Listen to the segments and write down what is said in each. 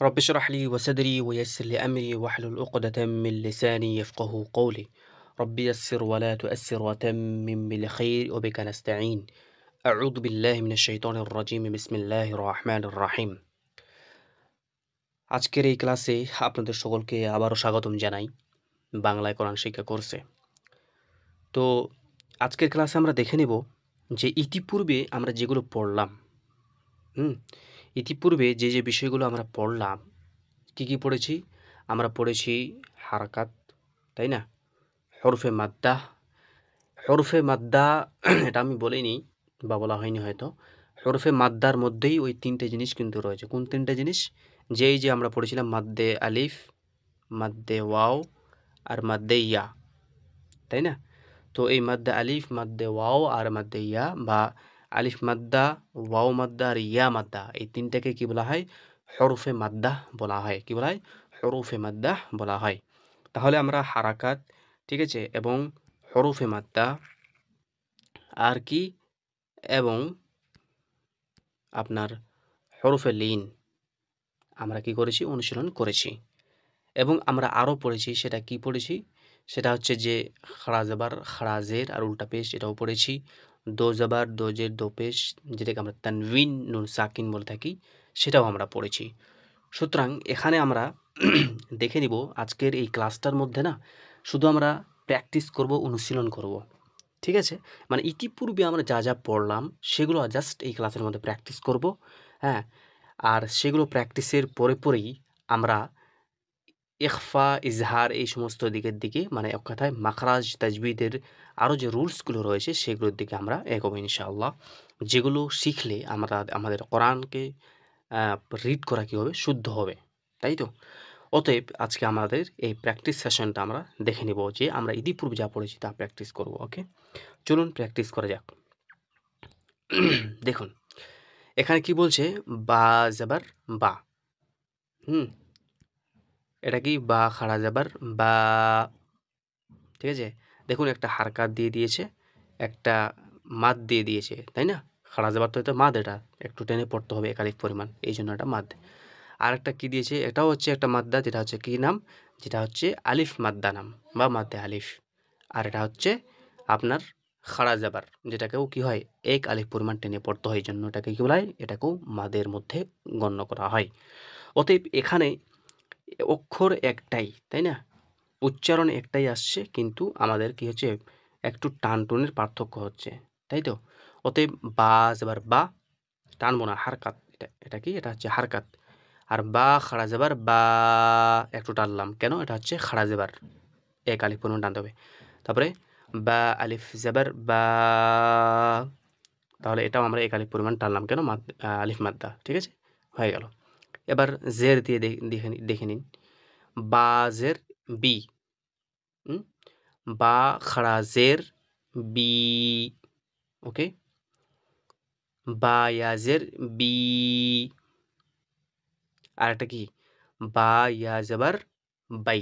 رب اشرح لي وصدري ويسر لي أمري واحلل عقدة من لساني يفقه قولي رب يسر ولا تؤسر وتمم بالخير وبك نستعين أعوذ بالله من الشيطان الرجيم بسم الله الرحمن الرحيم আজকের এই ক্লাসে আপনাদের সকলকে আবারও স্বাগতম জানাই বাংলায় কোরআন শিক্ষা কোর্সে। তো আজকের ক্লাসে আমরা দেখে নেব যে ইতিপূর্বে আমরা যেগুলো পড়লাম ইতিপূর্বে যে বিষয়গুলো আমরা পড়লাম কি পড়েছি? আমরা পড়েছি হারাকাত, তাই না? হরফে মাদ্দা, হরফে মাদ্দা এটা আমি বলিনি বা বলা হয়নি হয়তো। হরফে মাদ্দার মধ্যেই ওই তিনটে জিনিস কিন্তু রয়েছে। কোন তিনটে জিনিস? যে আমরা পড়েছিলাম মাদ্দে আলিফ, মাদ্দে ওয়াও আর মাদ্দে ইয়া, তাই না? তো এই মাদ্দে আলিফ, মাদ্দে ওয়াও আর মাদ্দে ইয়া বা আলিফ মাদ্দা, ওয়াও মাদ্দা আর ইয়া মাদ্দা, এই তিনটাকে কি বলা হয়? হরফে মাদ্দা বলা হয়। কি বলা হয়? হরফে মাদ্দা বলা হয়। তাহলে আমরা হারাকাত, ঠিক আছে, এবং হরফে মাদ্দা আর কি, এবং আপনার হরফে লিন আমরা কি করেছি? অনুশীলন করেছি। এবং আমরা আরও পড়েছি। সেটা কি পড়েছি? সেটা হচ্ছে যে খাড়া জাবার, খাড়া জের আর উল্টা পেশ, এটাও পড়েছি। দো জাবার, দো জের, দো পেশ, যেটাকে আমরা তানভিন নুন সাকিন বলে থাকি, সেটাও আমরা পড়েছি। সুতরাং এখানে আমরা দেখে নিব আজকের এই ক্লাসটার মধ্যে না শুধু আমরা প্র্যাকটিস করব, অনুশীলন করব, ঠিক আছে? মানে ইতিপূর্বে আমরা যা পড়লাম সেগুলো জাস্ট এই ক্লাসের মধ্যে প্র্যাকটিস করব, হ্যাঁ। আর সেগুলো প্র্যাকটিসের পরেই আমরা ইখফা, ইজহার এই সমস্ত দিকে মানে এক কথায় মাখরাজ, তাজবিদের আরও যে রুলসগুলো রয়েছে সেগুলোর দিকে আমরা এগোবো ইনশাআল্লাহ। যেগুলো শিখলে আমরা আমাদের কোরআনকে রিড করা কী হবে? শুদ্ধ হবে, তাই তো? অতএব আজকে আমাদের এই প্র্যাকটিস সেশনটা আমরা দেখে নেব যে আমরা ইতিপূর্বে যা পড়েছি তা প্র্যাকটিস করব। ওকে, চলুন প্র্যাকটিস করা যাক। দেখুন এখানে কি বলছে? বা জাবার বা, এটা কি? বা খাড়া জাবার বা, ঠিক আছে? দেখুন একটা হারকাত দিয়ে দিয়েছে, একটা মাদ দিয়ে দিয়েছে, তাই না? খাড়া জাবার তো এটা মাদ, এটা একটু টেনে পড়তে হবে একাধিক পরিমাণ, এই জন্য এটা মাদ। আর একটা কী দিয়েছে? এটাও হচ্ছে একটা মাদ্দা, যেটা হচ্ছে কী নাম? যেটা হচ্ছে আলিফ মাদ্দা নাম বা মাদ্দে আলিফ। আর এটা হচ্ছে আপনার খাড়া জাবার, যেটাকেও কী হয়? এক আলিফ পরিমাণ টেনে পড়তে হয়, এই জন্য এটাকে কী বলা হয়? এটাকেও মাদের মধ্যে গণ্য করা হয়। অতএব এখানে অক্ষর একটাই, তাই না? উচ্চারণ একটাই আসছে, কিন্তু আমাদের কি হচ্ছে? একটু টান টুনের পার্থক্য হচ্ছে, তাই তো? অতএব বা জাবার বা, টানবো না, হারকাত। এটা কি? এটা হচ্ছে হারকাত। আর বা খাড়া জাবার বা, একটু টানলাম, কেন? এটা হচ্ছে খাড়া জাবার, এক আলিফ পরিমাণ টানতে হবে। তারপরে বা আলিফ জাবার বা, তাহলে এটাও আমরা এক আলিফ পরিমাণ টানলাম, কেন? আলিফ মাদ্দা, ঠিক আছে? হয়ে গেল। এবার জের দিয়ে দেখে নিন। বা জের বি, বা খাড়া জের বি, ওকে। বা ইয়াজের বি, আর একটা কি? বা ইয়া জাবার বাই,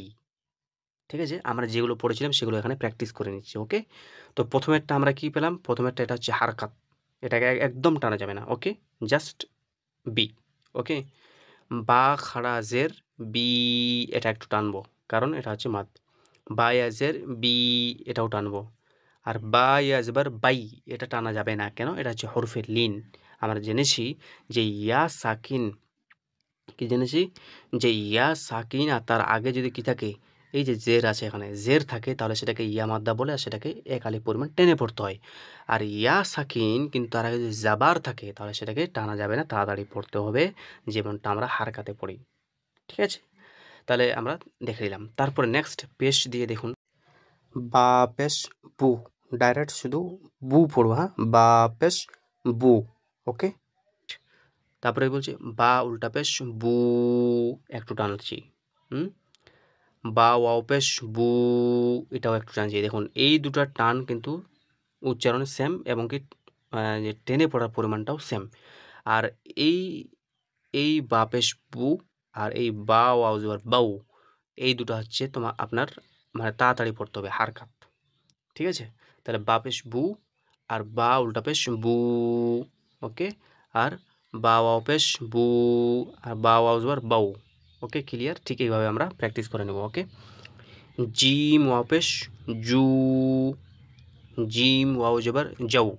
ঠিক আছে? আমরা যেগুলো পড়েছিলাম সেগুলো এখানে প্র্যাকটিস করে নিচ্ছি, ওকে। তো প্রথমেরটা আমরা কি পেলাম? প্রথমেরটা এটা হচ্ছে হারকাত, এটাকে একদম টানা যাবে না, ওকে, জাস্ট বি, ওকে। বা খাড়া জের বি, এটা একটু টানবো, কারণ এটা হচ্ছে মাদ। বা ইয়াজের বি, এটাও টানবো। আর বা ইয়াজবার বাই, এটা টানা যাবে না, কেন? এটা হচ্ছে হরফে লিন। আমরা জেনেছি যে ইয়া সাকিন, কি জেনেছি? যে ইয়া সাকিন আর তার আগে যদি কি থাকে? এই যে জের আছে, এখানে জের থাকে, তাহলে সেটাকে ইয়া মাদ্দা বলে, আর সেটাকে এক আলিফ পরিমাণ টেনে পড়তে হয়। আর ইয়া সাকিন কিন্তু তার আগে যদি জাবার থাকে, তাহলে সেটাকে টানা যাবে না, তাড়াতাড়ি পড়তে হবে, যেমনটা আমরা হারকাতে পড়ি, ঠিক আছে? তাহলে আমরা দেখে নিলাম। তারপরে নেক্সট পেশ দিয়ে দেখুন। বা পেশ বু, ডাইরেক্ট শুধু বু পড়বো, হ্যাঁ? বা পেশ বু, ওকে। তারপরে বলছে বা উল্টা পেশ বু, একটু টানছি, বা ওয়াও পেশ বু, এটাও একটু টানছি। দেখুন এই দুটার টান কিন্তু উচ্চারণে সেম, এবং কি যে টেনে পড়ার পরিমাণটাও সেম। আর এই এই বা পেশ বু আর এই বা ওয়াও জবর বাউ, এই দুটো হচ্ছে আপনার মানে তাড়াতাড়ি পড়তে হবে, হারকাত, ঠিক আছে? তাহলে বা পেশ বু আর বা উল্টা পেশ বু, ওকে। আর বা ওয়াও পেশ বু, আর বা ওয়াও জবর বাউ। ওকে, ক্লিয়ার? ঠিক এইভাবে আমরা প্র্যাকটিস করে নেব। ওকে, জিম ওয়াও পেশ জু, জিম ওয়াও জবর যাও,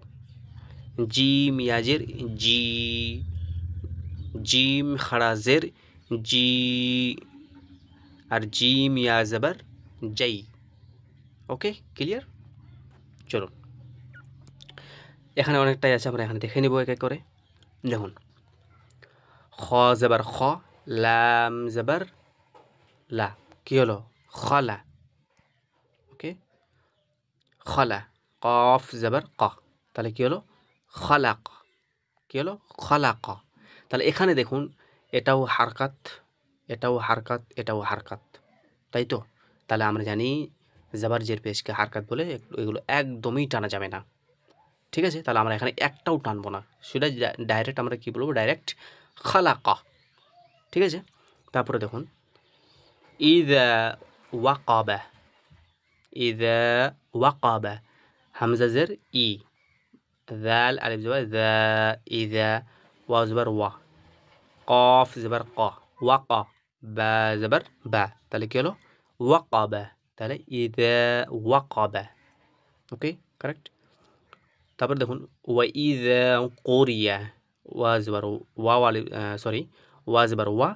জিম ইয়াজের জি, জিম খাড়াজের জি, আর জিম ইয়া জবর জাই। ওকে, ক্লিয়ার? চলো, এখানে অনেকটাই আছে, আমরা এখানে দেখে নিব এক এক করে। দেখুন, খ জবর খ, লাম জবর লা, কি হলো? খলা। ওকে, খলা। কফ জবর ক, তাহলে কি হলো? খলাক। কি হলো? খলাক। তাহলে এখানে দেখুন, এটাও হারকাত, এটাও হারকাত, এটাও হারকাত, তাই তো? তাহলে আমরা জানি জবর জের পেশকে হারকাত বলে, এগুলো একদমই টানা যাবে না। ঠিক আছে? তাহলে আমরা এখানে একটাও টানবো না, সেটা ডাইরেক্ট আমরা কি বলবো? ডাইরেক্ট খালাকা। ঠিক আছে? তারপরে দেখুন, ইযা ওয়াকাবা, ইযা ওয়াকাবা, হামজা জের ই, দাল আলিফ জবর দা, ইযা, ওয়াও জবর ওয়া, কফ জবর ক, ওয়াকা, বা জবর বা, তাহলে কি হলো? ওয়াকাবা। তাহলে ইযা ওয়াকাবা। ওকে, কারেক্ট? তারপর দেখুন, ওয়াইযা কোরিয়া, ওয়া জবর ওয়া, সরি, ওয়া জবর ওয়া,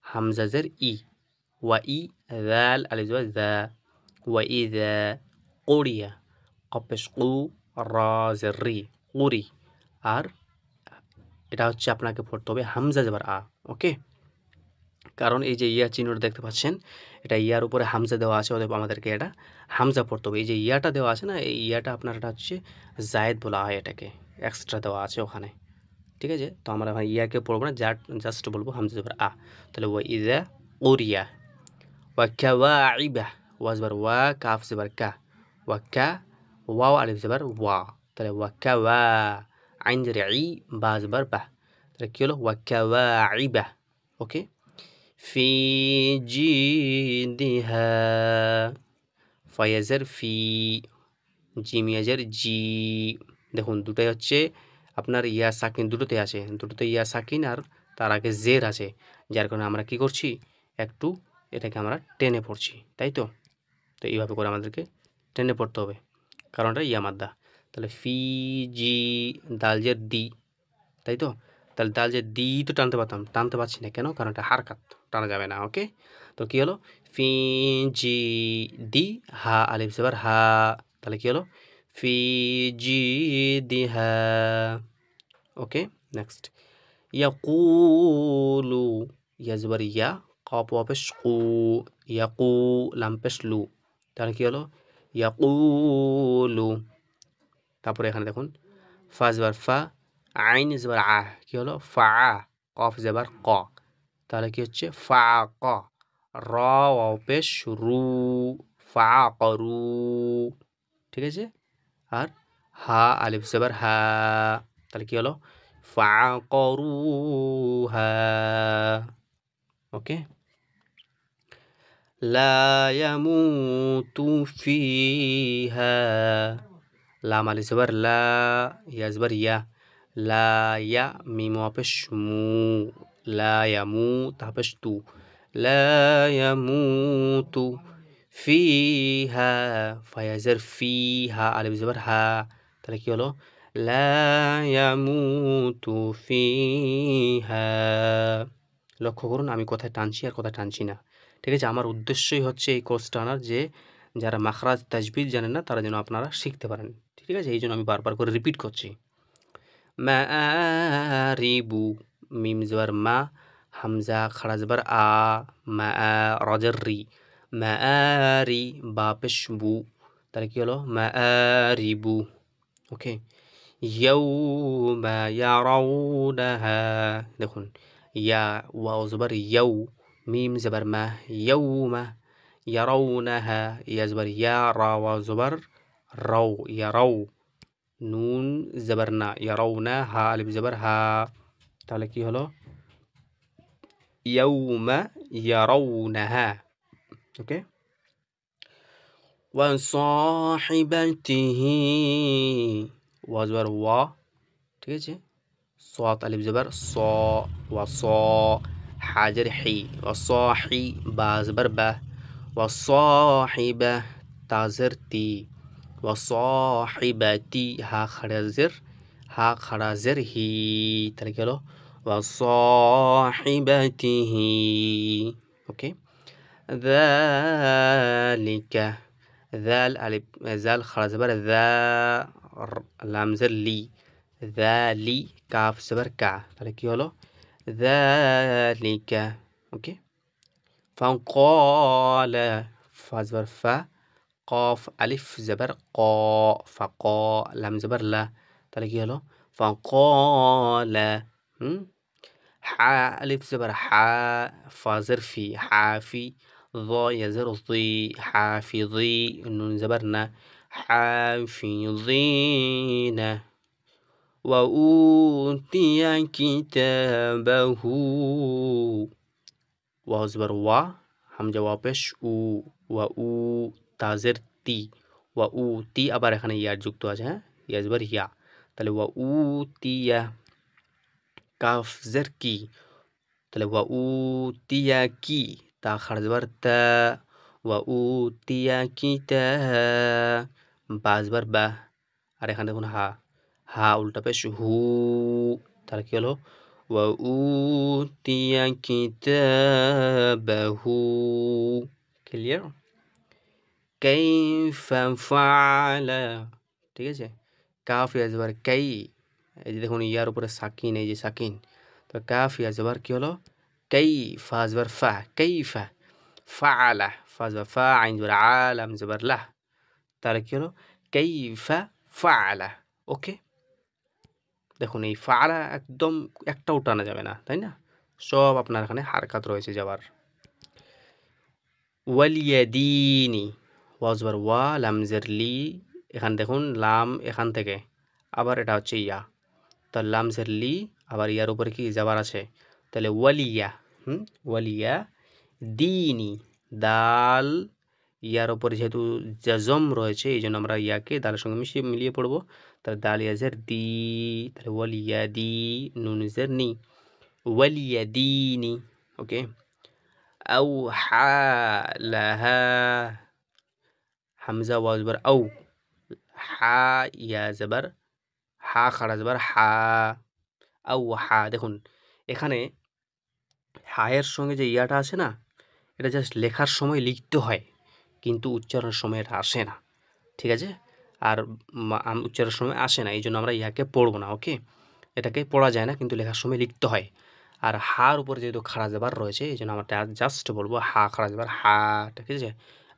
হামজা জের ই, ওয়া ই, দাল আলিফ জবর দা, ওয়াইযা কোরিয়া, কফ পেশ কু, রা জের রি, কুরি। আর এটা হচ্ছে আপনাকে পড়তে হবে হামজা জবর আ। ওকে, কারণ এই যে ইয়া চিহ্নটা দেখতে পাচ্ছেন, এটা ইয়ার উপরে হামজা দেওয়া আছে, অতএব আমাদেরকে এটা হামজা পড়তে হবে। এই যে ইয়াটা দেওয়া আছে না, এই ইয়াটা আপনার এটা হচ্ছে জায়েদ বলা হয়, এটাকে এক্সট্রা দেওয়া আছে ওখানে। ঠিক আছে? তো আমরা এখানে ইয়াকে পড়বো না, জাস্ট বলবো হামজা জবর আ। তাহলে ওয়া ইযা উরিয়া, ওয়া কাওয়াইবা, ওয়া জবর ওয়া, কাফ জবর কা, ওয়া কা, ওয়াও আলিফ জবর ওয়া, তাহলে ওয়া কাওয়া, আইন জের ই, বা জবর বা, তাহলে কি হলো? ওয়া কাওয়াইবা। ওকে, ফি জিদিহা, ফায়াজের ফি, জিমিয়াজের জি। দেখুন, দুটোই হচ্ছে আপনার ইয়া সাকিন, দুটোতে আছে, দুটোতে ইয়া সাকিন আর তার আগে জের আছে, যার কারণে আমরা কি করছি? একটু এটাকে আমরা টেনে পড়ছি, তাই তো? তো এইভাবে করে আমাদেরকে টেনে পড়তে হবে, কারণ এটা ইয়া মাদ্দা। তাহলে ফি জি, দাল জের দি, তাই তো? তাহলে দাল যে দি তো টানতে পারতাম, টানতে পারছি না কেন? কারণ এটা হারকাত, টানা যাবে না। ওকে, তো কি হলো? ফি জি দি, হা আলিফ জবর হা, তাহলে কি হলো? ফি জি দি হা। ওকে, নেক্সট, ইয়াকুলু, ইয়া জবর ইয়া, কফ ওয়া পেশ কু, ইয়াকু, লাম পেশ লু, তাহলে কি হলো? ইয়াকুলু। তারপরে এখানে দেখুন, ফা জবর ফা, আইন জবর আ, কি হলো? ফা, কফ জবর ক, তাহলে কি হচ্ছে? ফা ক, র ওয়াও পেশ রু, ফা করু। ঠিক আছে? আর হা আলিফ জবর হা, তাহলে কি হলো? ফা করু হা। ওকে, লা ইয়ামুতু ফিহা, লাম আলিফ জবর লা, ইয়া জবর ইয়া, লা ইয়া, মিম ওয়া পেশ মু, লা ইয়ামু, তা পেশ তু, লা ইয়ামুতু ফিহা, ফায়াজের ফি, হা আলিফ জবর হা, তাহলে কি হলো? লা ইয়ামুতু ফিহা। লক্ষ্য করুন, আমি কোথায় টানছি আর কোথায় টানছি না। ঠিক আছে? আমার উদ্দেশ্যই হচ্ছে এই কোর্সটা আনার, যে যারা মাখরাজ তাজবিদ জানেন না, তারা যেন আপনারা শিখতে পারেন। ঠিক আছে? এই জন্য আমি বারবার করে রিপিট করছি। মাআরিবু, মিম জবর মা, হামজা খাড়া জবর আ, মা, রজের রি, মাআরি, বা পেশ বু, তাহলে কি হলো? মাআরিবু। ওকে, ইয়াউমা ইয়ারাউনাহা, দেখুন, ইয়া ওয়াও জবর ইয়াউ, মিম জবর মা, ইয়াউমা, ইয়ারাউনাহা, ইয়া জবর ইয়া, রা ওয়াও জবর রাও, ইয়ারাউ, নুন জবর না, ইয়ারাউনা, হা আলিফ জবর হা, তাহলে কি হলো? ইয়াউমা ইয়ারাউনাহা। ওকে, ওয়া সাহিবাতিহি, ওয়া জবর ওয়া, ঠিক আছে? صاد ألف زبر صا وصا حاجر حي وصاحي با زبر با وصاحبة تازر تي وصاحبتي ها خرازر هي তাহলে কি হলো وصاحبته ওকে ذلك ذال ألف ذال خرا زبر ذا لام زر لي ذالي কাফ زبر কা তাহলে কি হলো ذلك ওকে فانقال فا زبر فا قاف ألف زبر قا فقا لام زبر لا তাহলে কি হলো فقال حا ألف زبر حا فا زر في حافي ضا يزر ضي حافظي نون زبرنا حافظين وأوتي كتابه واو زبر وا হামজা ওয়া পেশ উ ওয়া উ তাজের তি ওয়া উ তি আবার এখানে ইয়ার যুক্ত আছে হ্যাঁ ইয়া জবর ইয়া তাহলে ওয়া উ তিয়া কাফ জের কি তাহলে ওয়া উ তিয়া কি তা খাড়া জবর তা ওয়া উ তিয়া কি তা বা জবর বা আর এখানে দেখুন হা হা উল্টা পেশ হু তাহলে কি হলো ওয়া উ তিয়া কিতাবাহু ক্লিয়ার কাইফা ফাআলা ঠিক আছে কাফ ইয়া জবর কাই এই যে দেখুন ইয়ার উপরে সাকিন এই যে সাকিন তো কাফ ইয়া জবর কি হলো কাইফা জবর ফা কাইফা ফাআলা ফা জবর ফা আইন জবর আলাম জবর লা তাহলে কি হলো কাইফা ফাআলা ওকে দেখুন এই ফাআলা একদম একটাও টানা যাবে না তাই না সব আপনার এখানে হারকাত রয়েছে যাবার ওয়ালিয়াদিনি ওয়া জবর ওয়া লাম জের লি এখানে দেখুন লাম এখান থেকে আবার এটা হচ্ছে ইয়া তো লাম জের লি আবার ইয়ার উপরে কি যাবার আছে তাহলে ওয়ালিয়া ওয়ালিয়া দিনি দাল ইয়ার উপরে যেহেতু জাজম রয়েছে এই জন্য আমরা ইয়াকে দালের সঙ্গে মিলিয়ে পড়বো তাহলে দাল ইয়াজের দি তাহলে ওয়ালিয়া দি নুন জের নি ওয়ালিয়া দিনি ওকে أوحى لها হামজা ওয়া জবর আও হা ইয়া জবর হা খাড়া জবর হা আও হা দেখুন এখানে হায়ের সঙ্গে যে ইয়াটা আছে না এটা জাস্ট লেখার সময় লিখতে হয় কিন্তু উচ্চারণের সময় এটা আসে না ঠিক আছে আর উচ্চারণের সময় আসে না এই জন্য আমরা ইয়াকে পড়বো না ওকে এটাকে পড়া যায় না কিন্তু লেখার সময় লিখতে হয় আর হার উপরে যেহেতু খাড়া জবর রয়েছে এই জন্য আমরা জাস্ট বলবো হা খাড়া জবর হা ঠিক আছে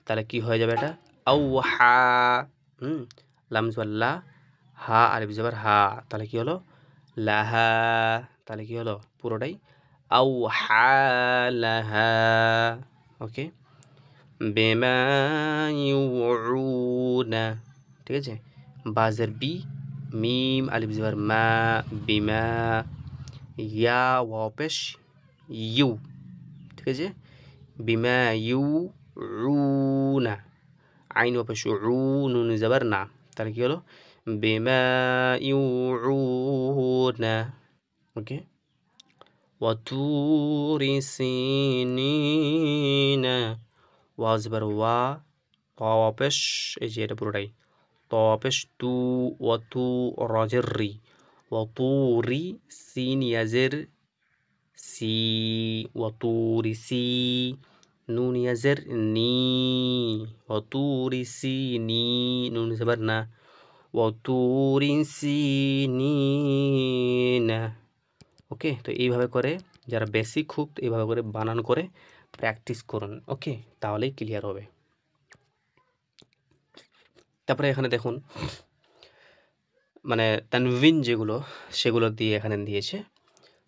তাহলে কি হয়ে যাবে এটা আও হা লাম জবর লা হা আলিফ জবর হা তাহলে কি হলো লাহা তাহলে কি হলো পুরোটাই আও হা লাহা ওকে বিমা ইউউনা ঠিক আছে বাজের বি মিম আলিফ জবর মা বিমা ইয়া ওয়াও পেশ ইউ ঠিক আছে বিমা ইউউনা আইন ওয়াও পেশ উ নুন জবর না তাহলে কি হলো বিমা ইউউনা ওকে ওয়াতুরি সিনিনা ওয়া জবর ওয়া ওয়া পেশ এই যে এটা পুরোটাই ত পেশ তু ওয়া তু রাজের রি ওয়া তুরি সিন ইয়াজের সি ওয়া তুরি সি নুন ইয়াজের নি ওয়া তুরি সি নি নুন জবর না ওয়া তুরি সিনিনা ওকে তো এইভাবে করে যারা বেসিক খুব এইভাবে করে বানান করে প্র্যাকটিস করুন ওকে তাহলেই ক্লিয়ার হবে তারপরে এখানে দেখুন মানে তানভিন যেগুলো সেগুলো দিয়ে এখানে দিয়েছে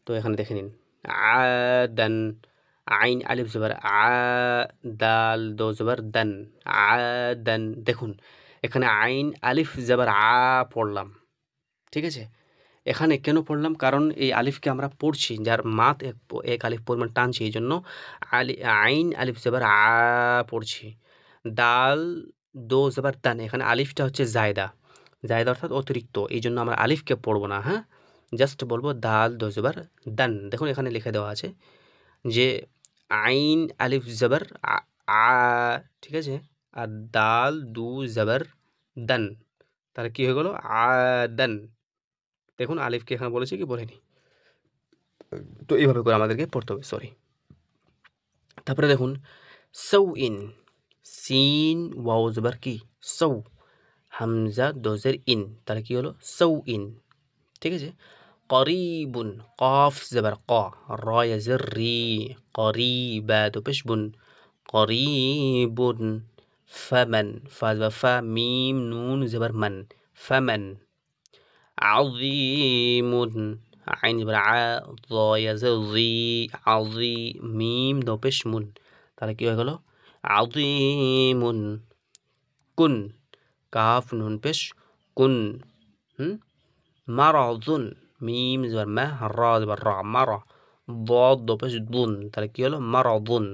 তো এখানে দেখে নিন আদান আইন আলিফ জবর আ দাল দো জবর দান আদান দেখুন এখানে আইন আলিফ জবর আ পড়লাম ঠিক আছে এখানে কেন পড়লাম কারণ এই আলিফকে আমরা পড়ছি যার মাত এক আলিফ পরিমাণ টানছি এই জন্য আইন আলিফ জবর আ পড়ছি দাল দো জবর দান এখানে আলিফটা হচ্ছে জায়দা জায়দা অর্থাৎ অতিরিক্ত এই জন্য আমরা আলিফকে পড়বো না হ্যাঁ জাস্ট বলবো দাল দো জবর দান। দেখুন এখানে লিখে দেওয়া আছে যে আইন আলিফ জবর আ, ঠিক আছে, আর দাল দু জবর দান, তাহলে কি হয়ে গেল আদান। দেখুন আলিফকে এখানে বলেছি কি বলেনি, তো এইভাবে করে আমাদেরকে পড়তে হবে, সরি। তারপরে দেখুন সৌ ইন, সিন ওয়াও জবর কি সৌ, হামজা দোজের ইন, তাহলে কি হলো সৌ ইন, ঠিক আছে। করিবুন, কফ জবর ক, র ইয়াজের রি, করিবা দো পেশ বুন, করিবুন। ফামান, ফা জবর ফা, মিম নুন জবর মান, ফামান। আযীমুন, আইন জবর আ, য ইয়াজের জি, আযী, মিম দো পেশ মুন, তাহলে কি হয়ে গেল আযীমুন। কুন, কাফ নুন পেশ কুন, মারাদুন, মিম জবর মা, রা জবর রা, মারা, ضاد দো পেশ দুন, তাহলে কি হলো মারাদুন।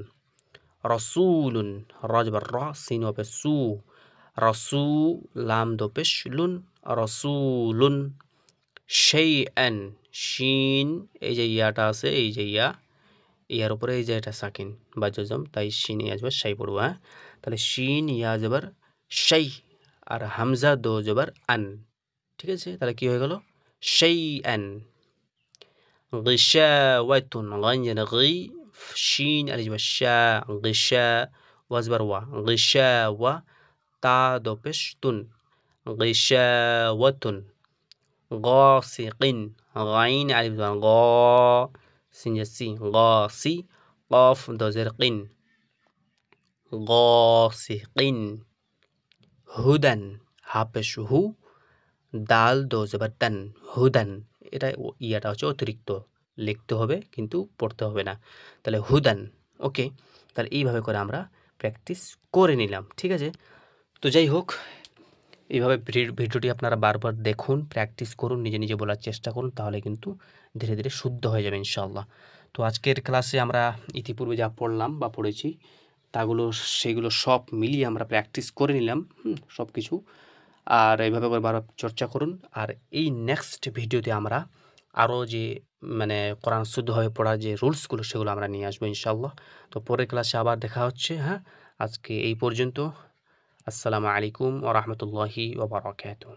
রাসূলুন, রা জবর রা, সিন ওয়া পেশ সু, রাসূ, লাম দো পেশ লুন, রাসূলুন। শাইআন, শিন, এই যে ইয়াটা আছে, এই যে ইয়ার উপরে এই যে এটা সাকিন বা জজম, তাই শিন ইয়া জবর শাই পড়বো, হ্যাঁ। তাহলে শিন ইয়া জবর শাই, আর হামজা দো জবর আন, ঠিক আছে, তাহলে কি হয়ে গেল শাইআন। গিশাওয়াতুন, গাইন গি, শিন আলিফ জবর শা, গিশা, ওয়া জবর ওয়া, গিশাওয়া, তা দো পেশ তুন, গিশাওয়াতুন। গাসিকিন, গাইন আলিফ জবর গ, সিন সি, গাসি, কফ দো জের কিন, গাসিকিন। হুদান, হা পেশ হু, দাল দো জবর দান, হুদান, এটা ইয়াটা হচ্ছে অতিরিক্ত, লিখতে হবে কিন্তু পড়তে হবে না, তাহলে হুদান। ওকে, তাহলে এইভাবে করে আমরা প্র্যাকটিস করে নিলাম, ঠিক আছে। তো যাই হোক, এইভাবে ভিডিওটি আপনারা বারবার দেখুন, প্র্যাকটিস করুন, নিজে নিজে বলার চেষ্টা করুন, তাহলে কিন্তু ধীরে ধীরে শুদ্ধ হয়ে যাবে ইনশাআল্লাহ। তো আজকের ক্লাসে আমরা ইতিপূর্বে যা পড়লাম বা পড়েছি সেগুলো সব মিলিয়ে আমরা প্র্যাকটিস করে নিলাম, সব কিছু। আর এইভাবে করে বারবার চর্চা করুন। আর এই নেক্সট ভিডিওতে আমরা আরও যে মানে কোরআন শুদ্ধভাবে পড়ার যে রুলসগুলো সেগুলো আমরা নিয়ে আসবো ইনশাআল্লাহ। তো পরের ক্লাসে আবার দেখা হচ্ছে, হ্যাঁ। আজকে এই পর্যন্ত। আসসালামু আলাইকুম ওয়া রাহমাতুল্লাহি ওয়া বারাকাতুহু।